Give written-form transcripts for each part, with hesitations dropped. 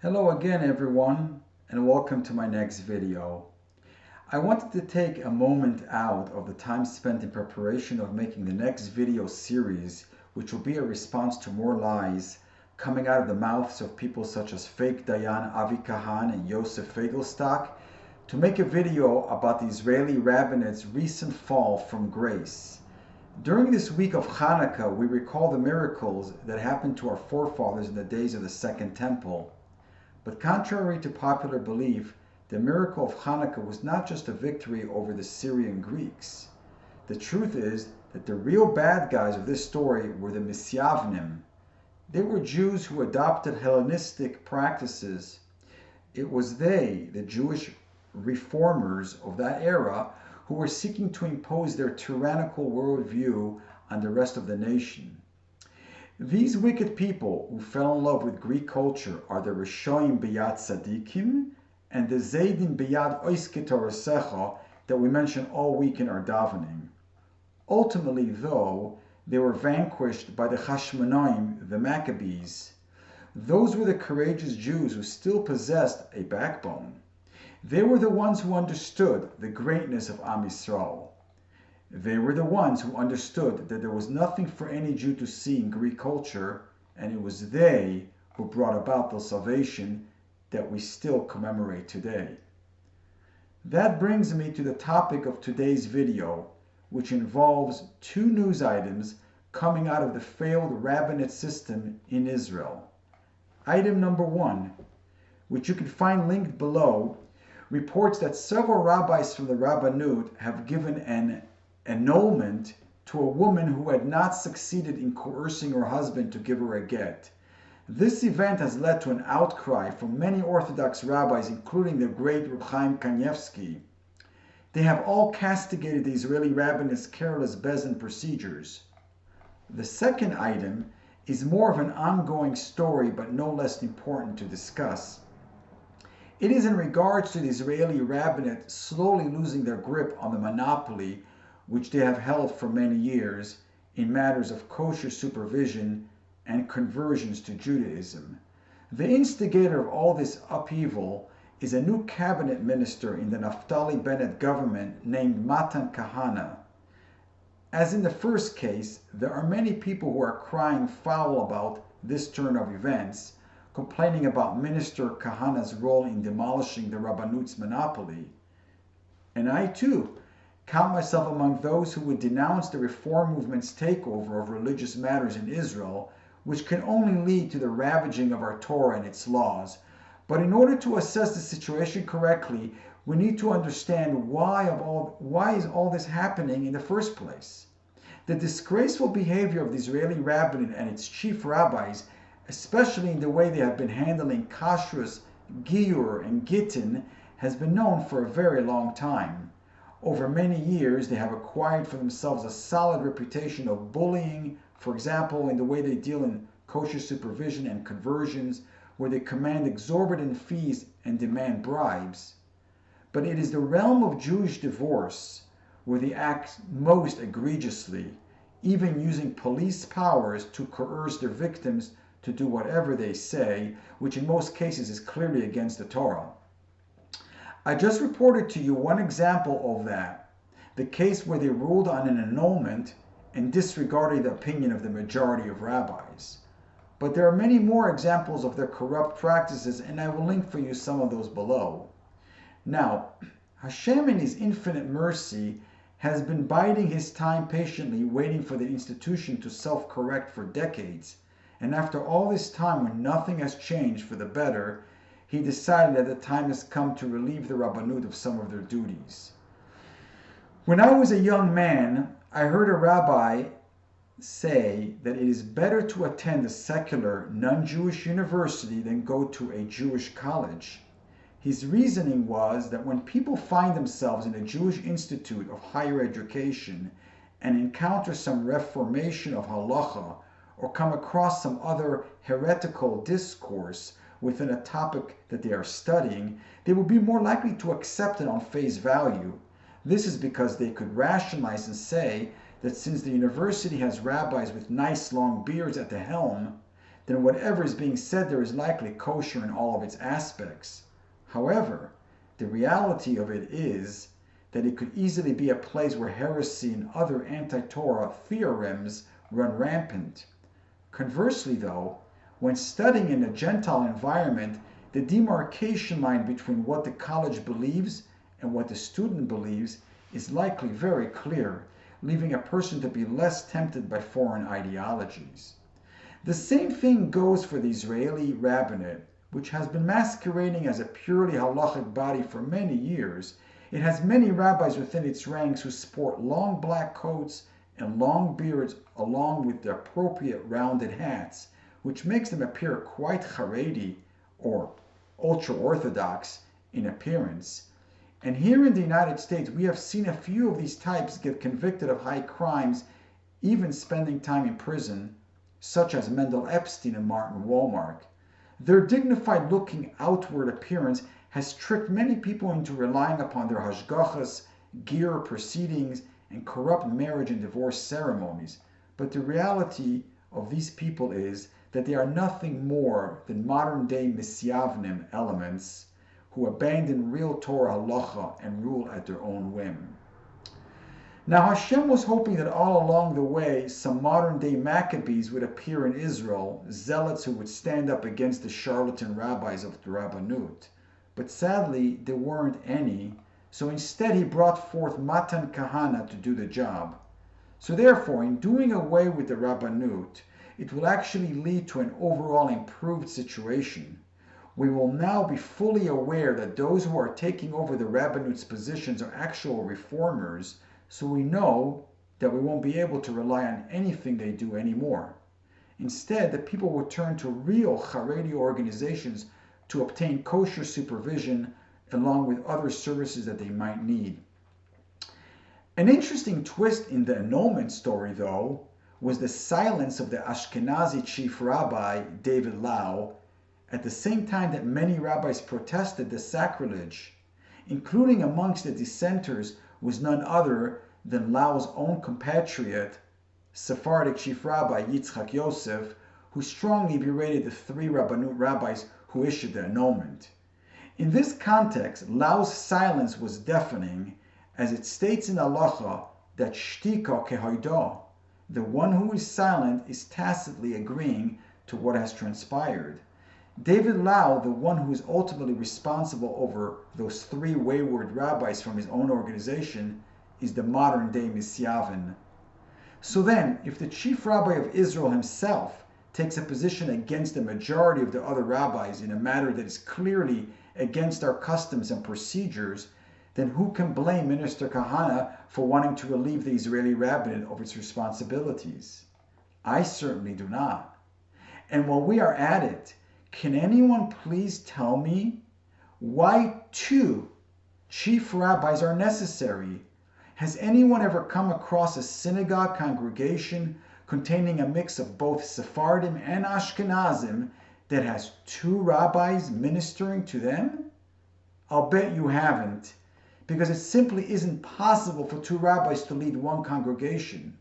Hello again everyone, and welcome to my next video. I wanted to take a moment out of the time spent in preparation of making the next video series, which will be a response to more lies coming out of the mouths of people such as fake Dayan Avi Kahan and Yosef Fagelstock, to make a video about the Israeli Rabbinate's recent fall from grace. During this week of Chanukah, we recall the miracles that happened to our forefathers in the days of the Second Temple. But contrary to popular belief, the miracle of Chanukah was not just a victory over the Syrian Greeks. The truth is that the real bad guys of this story were the Misyavnim. They were Jews who adopted Hellenistic practices. It was they, the Jewish reformers of that era, who were seeking to impose their tyrannical worldview on the rest of the nation. These wicked people who fell in love with Greek culture are the Rishoim B'yad Tzadikim and the Zaydin B'yad Oiske Torasecha that we mention all week in our davening. Ultimately, though, they were vanquished by the Hashmonaim, the Maccabees. Those were the courageous Jews who still possessed a backbone. They were the ones who understood the greatness of Am Yisroel. They were the ones who understood that there was nothing for any Jew to see in Greek culture, and it was they who brought about the salvation that we still commemorate today. That brings me to the topic of today's video, which involves two news items coming out of the failed rabbinate system in Israel. Item number one, which you can find linked below, reports that several rabbis from the Rabbanut have given an annulment to a woman who had not succeeded in coercing her husband to give her a get. This event has led to an outcry from many Orthodox rabbis, including the great Reb Chaim Kanievsky. They have all castigated the Israeli Rabbinate's careless Bezdin procedures. The second item is more of an ongoing story, but no less important to discuss. It is in regards to the Israeli Rabbinate slowly losing their grip on the monopoly which they have held for many years in matters of kosher supervision and conversions to Judaism. The instigator of all this upheaval is a new cabinet minister in the Naftali Bennett government named Matan Kahana. As in the first case, there are many people who are crying foul about this turn of events, complaining about Minister Kahana's role in demolishing the Rabbanut's monopoly. And I too count myself among those who would denounce the reform movement's takeover of religious matters in Israel, which can only lead to the ravaging of our Torah and its laws. But in order to assess the situation correctly, we need to understand why is all this happening in the first place. The disgraceful behavior of the Israeli Rabbinate and its chief rabbis, especially in the way they have been handling kashrus, giyur, and gittin, has been known for a very long time. Over many years, they have acquired for themselves a solid reputation of bullying, for example, in the way they deal in kosher supervision and conversions, where they command exorbitant fees and demand bribes. But it is the realm of Jewish divorce where they act most egregiously, even using police powers to coerce their victims to do whatever they say, which in most cases is clearly against the Torah. I just reported to you one example of that, the case where they ruled on an annulment and disregarded the opinion of the majority of rabbis. But there are many more examples of their corrupt practices, and I will link for you some of those below. Now, Hashem in His infinite mercy has been biding His time patiently, waiting for the institution to self-correct for decades. And after all this time, when nothing has changed for the better, He decided that the time has come to relieve the Rabbanut of some of their duties. When I was a young man, I heard a rabbi say that it is better to attend a secular, non-Jewish university than go to a Jewish college. His reasoning was that when people find themselves in a Jewish institute of higher education and encounter some reformation of halacha or come across some other heretical discourse within a topic that they are studying, they will be more likely to accept it on face value. This is because they could rationalize and say that since the university has rabbis with nice long beards at the helm, then whatever is being said there is likely kosher in all of its aspects. However, the reality of it is that it could easily be a place where heresy and other anti-Torah theorems run rampant. Conversely, though, when studying in a Gentile environment, the demarcation line between what the college believes and what the student believes is likely very clear, leaving a person to be less tempted by foreign ideologies. The same thing goes for the Israeli Rabbinate, which has been masquerading as a purely halachic body for many years. It has many rabbis within its ranks who sport long black coats and long beards along with the appropriate rounded hats, which makes them appear quite Haredi or ultra-Orthodox in appearance. And here in the United States, we have seen a few of these types get convicted of high crimes, even spending time in prison, such as Mendel Epstein and Martin Walmark. Their dignified-looking outward appearance has tricked many people into relying upon their hashgachas, gear proceedings, and corrupt marriage and divorce ceremonies. But the reality of these people is that they are nothing more than modern-day Misyavnim elements who abandon real Torah halacha and rule at their own whim. Now Hashem was hoping that all along the way some modern-day Maccabees would appear in Israel, zealots who would stand up against the charlatan rabbis of the Rabbanut. But sadly, there weren't any, so instead he brought forth Matan Kahana to do the job. So therefore, in doing away with the Rabbanut, it will actually lead to an overall improved situation. We will now be fully aware that those who are taking over the Rabbanut's positions are actual reformers, so we know that we won't be able to rely on anything they do anymore. Instead, the people will turn to real Haredi organizations to obtain kosher supervision along with other services that they might need. An interesting twist in the annulment story, though, was the silence of the Ashkenazi chief rabbi, David Laus, at the same time that many rabbis protested the sacrilege. Including amongst the dissenters was none other than Laus' own compatriot, Sephardic chief rabbi Yitzchak Yosef, who strongly berated the three Rabbanut rabbis who issued the annulment. In this context, Laus' silence was deafening, as it states in halacha that shtika kehoidah, the one who is silent is tacitly agreeing to what has transpired. David Laus, the one who is ultimately responsible over those three wayward rabbis from his own organization, is the modern-day Misyavnim. So then, if the chief rabbi of Israel himself takes a position against the majority of the other rabbis in a matter that is clearly against our customs and procedures, then who can blame Minister Kahana for wanting to relieve the Israeli Rabbinate of its responsibilities? I certainly do not. And while we are at it, can anyone please tell me why two chief rabbis are necessary? Has anyone ever come across a synagogue congregation containing a mix of both Sephardim and Ashkenazim that has two rabbis ministering to them? I'll bet you haven't, because it simply isn't possible for two rabbis to lead one congregation.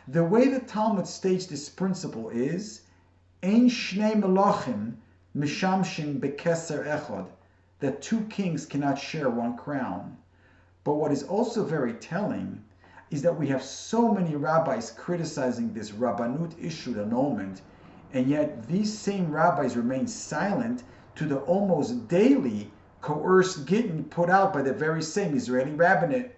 The way the Talmud states this principle is, Ein shnei melachim mishamshin bekeser echad, that two kings cannot share one crown. But what is also very telling is that we have so many rabbis criticizing this Rabbanut issued annulment, and yet these same rabbis remain silent to the almost daily coerced gittin put out by the very same Israeli Rabbinate.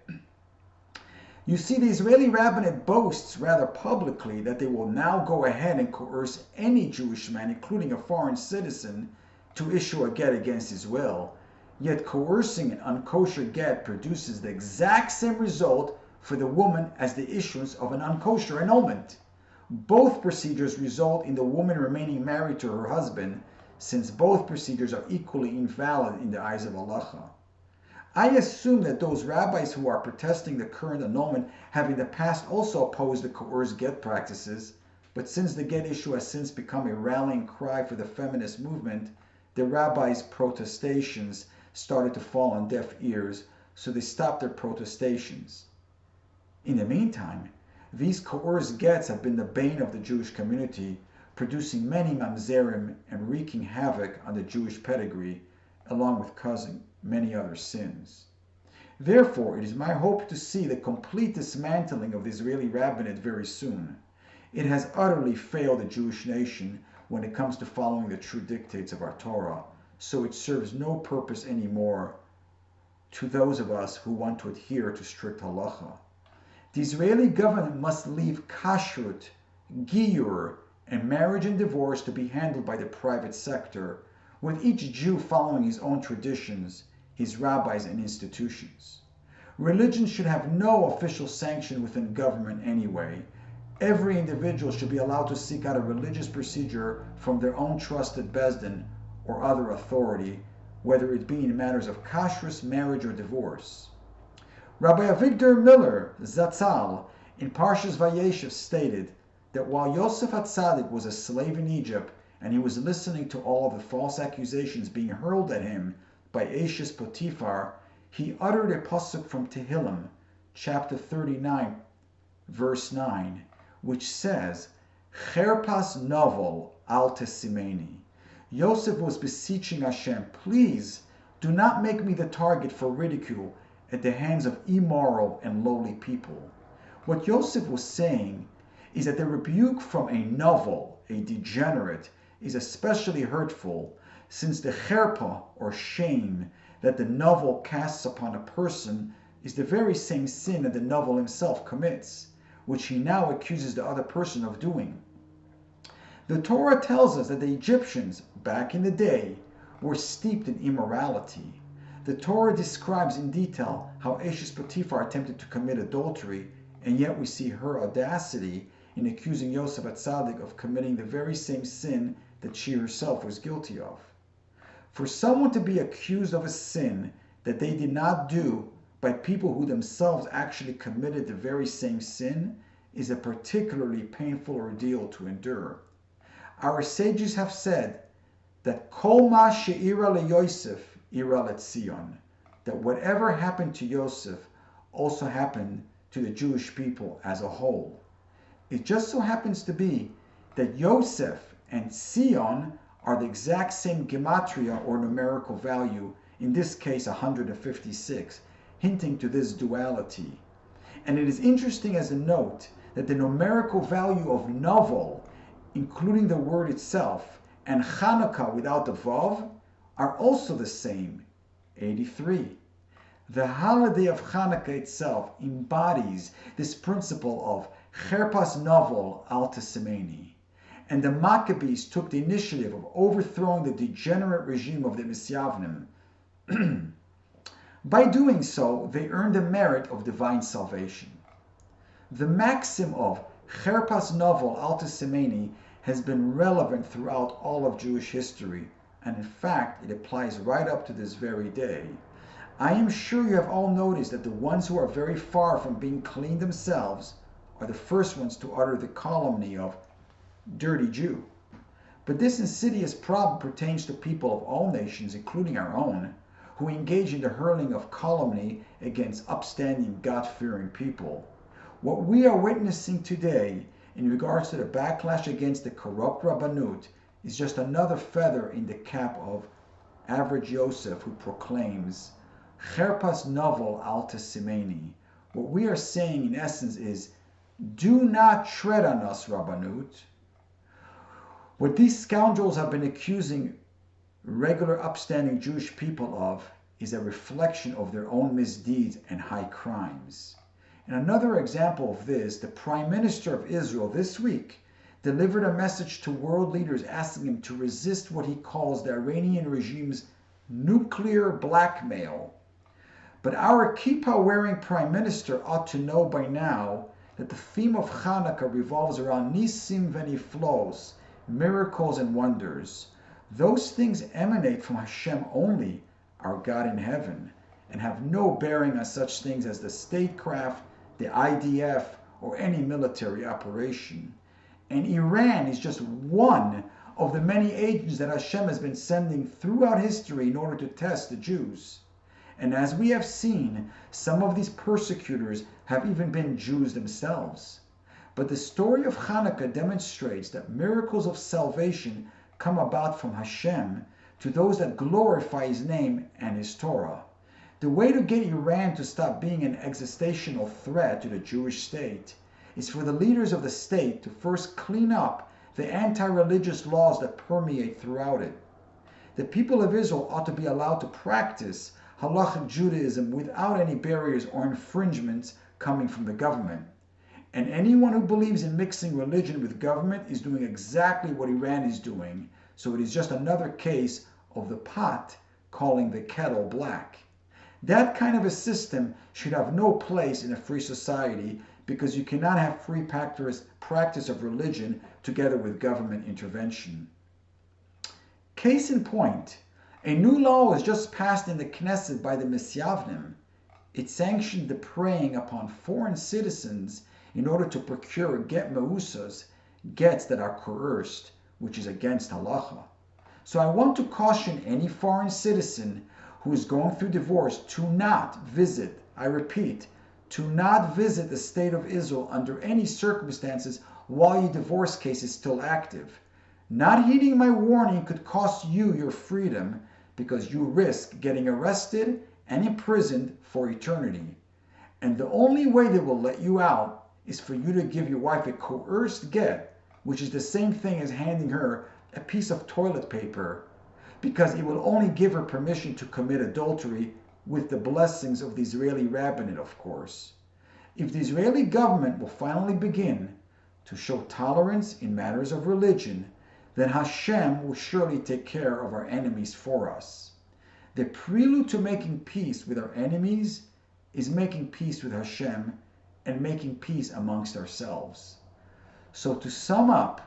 You see, the Israeli Rabbinate boasts rather publicly that they will now go ahead and coerce any Jewish man, including a foreign citizen, to issue a get against his will. Yet coercing an unkosher get produces the exact same result for the woman as the issuance of an unkosher annulment. Both procedures result in the woman remaining married to her husband, since both procedures are equally invalid in the eyes of halacha. I assume that those rabbis who are protesting the current annulment have in the past also opposed the coerced get practices, but since the get issue has since become a rallying cry for the feminist movement, the rabbis' protestations started to fall on deaf ears, so they stopped their protestations. In the meantime, these coerced gets have been the bane of the Jewish community, producing many mamzerim and wreaking havoc on the Jewish pedigree, along with causing many other sins. Therefore, it is my hope to see the complete dismantling of the Israeli Rabbinate very soon. It has utterly failed the Jewish nation when it comes to following the true dictates of our Torah, so it serves no purpose anymore to those of us who want to adhere to strict halacha. The Israeli government must leave kashrut, giyur, and marriage and divorce to be handled by the private sector, with each Jew following his own traditions, his rabbis and institutions. Religion should have no official sanction within government anyway. Every individual should be allowed to seek out a religious procedure from their own trusted bezdin or other authority, whether it be in matters of kashrus, marriage, or divorce. Rabbi Avigdor Miller, Zatzal, in Parshas Vayeshev stated that while Yosef was a slave in Egypt and he was listening to all of the false accusations being hurled at him by Ashes Potiphar, he uttered a pasuk from Tehillim, chapter 39, verse 9, which says, Cherpas novel Altissimani. Yosef was beseeching Hashem, please do not make me the target for ridicule at the hands of immoral and lowly people. What Yosef was saying is that the rebuke from a novel, a degenerate, is especially hurtful, since the cherpa, or shame, that the novel casts upon a person is the very same sin that the novel himself commits, which he now accuses the other person of doing. The Torah tells us that the Egyptians, back in the day, were steeped in immorality. The Torah describes in detail how Ashes Potiphar attempted to commit adultery, and yet we see her audacity in accusing Yosef of committing the very same sin that she herself was guilty of. For someone to be accused of a sin that they did not do by people who themselves actually committed the very same sin is a particularly painful ordeal to endure. Our sages have said that Kol ma she'ira leYosef ira leTzion, that whatever happened to Yosef also happened to the Jewish people as a whole. It just so happens to be that Yosef and Zion are the exact same gematria or numerical value, in this case 156, hinting to this duality. And it is interesting as a note that the numerical value of novel, including the word itself, and Chanukah without the vav, are also the same, 83. The holiday of Chanukah itself embodies this principle of Cherpas novel Altissimani, and the Maccabees took the initiative of overthrowing the degenerate regime of the Misyavnim. By doing so, they earned the merit of divine salvation. The maxim of Cherpas novel Altissimani has been relevant throughout all of Jewish history, and in fact, it applies right up to this very day. I am sure you have all noticed that the ones who are very far from being clean themselves are the first ones to utter the calumny of dirty Jew. But this insidious problem pertains to people of all nations, including our own, who engage in the hurling of calumny against upstanding, God-fearing people. What we are witnessing today in regards to the backlash against the corrupt Rabbanut is just another feather in the cap of average Yosef who proclaims, Cherpas novel Altissimani. What we are saying in essence is, do not tread on us, Rabbanut. What these scoundrels have been accusing regular upstanding Jewish people of is a reflection of their own misdeeds and high crimes. And another example of this, the Prime Minister of Israel this week delivered a message to world leaders asking them to resist what he calls the Iranian regime's nuclear blackmail. But our kippah-wearing Prime Minister ought to know by now that the theme of Chanukah revolves around nisim veniflos, miracles and wonders. Those things emanate from Hashem only, our God in heaven, and have no bearing on such things as the statecraft, the IDF, or any military operation. And Iran is just one of the many agents that Hashem has been sending throughout history in order to test the Jews. And as we have seen, some of these persecutors have even been Jews themselves. but the story of Chanukah demonstrates that miracles of salvation come about from Hashem to those that glorify His name and His Torah. The way to get Iran to stop being an existential threat to the Jewish state is for the leaders of the state to first clean up the anti-religious laws that permeate throughout it. The people of Israel ought to be allowed to practice halachic Judaism without any barriers or infringements coming from the government. And anyone who believes in mixing religion with government is doing exactly what Iran is doing, so it is just another case of the pot calling the kettle black. That kind of a system should have no place in a free society, because you cannot have free practice of religion together with government intervention. Case in point, a new law was just passed in the Knesset by the Misyavnim. It sanctioned the preying upon foreign citizens in order to procure get meusas, gets that are coerced, which is against halacha. So I want to caution any foreign citizen who is going through divorce to not visit, I repeat, to not visit the state of Israel under any circumstances while your divorce case is still active. Not heeding my warning could cost you your freedom, because you risk getting arrested and imprisoned for eternity. And the only way they will let you out is for you to give your wife a coerced get, which is the same thing as handing her a piece of toilet paper, because it will only give her permission to commit adultery with the blessings of the Israeli Rabbinate, of course. If the Israeli government will finally begin to show tolerance in matters of religion, then Hashem will surely take care of our enemies for us. The prelude to making peace with our enemies is making peace with Hashem and making peace amongst ourselves. So to sum up,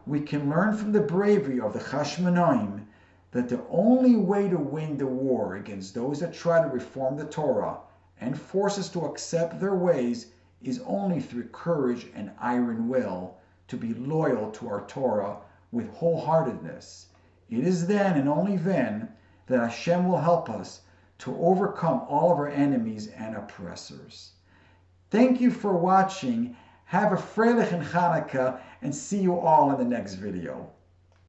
we can learn from the bravery of the Hashmonaim that the only way to win the war against those that try to reform the Torah and force us to accept their ways is only through courage and iron will to be loyal to our Torah with wholeheartedness. It is then and only then that Hashem will help us to overcome all of our enemies and oppressors. Thank you for watching. Have a freilich and Chanukah, and see you all in the next video.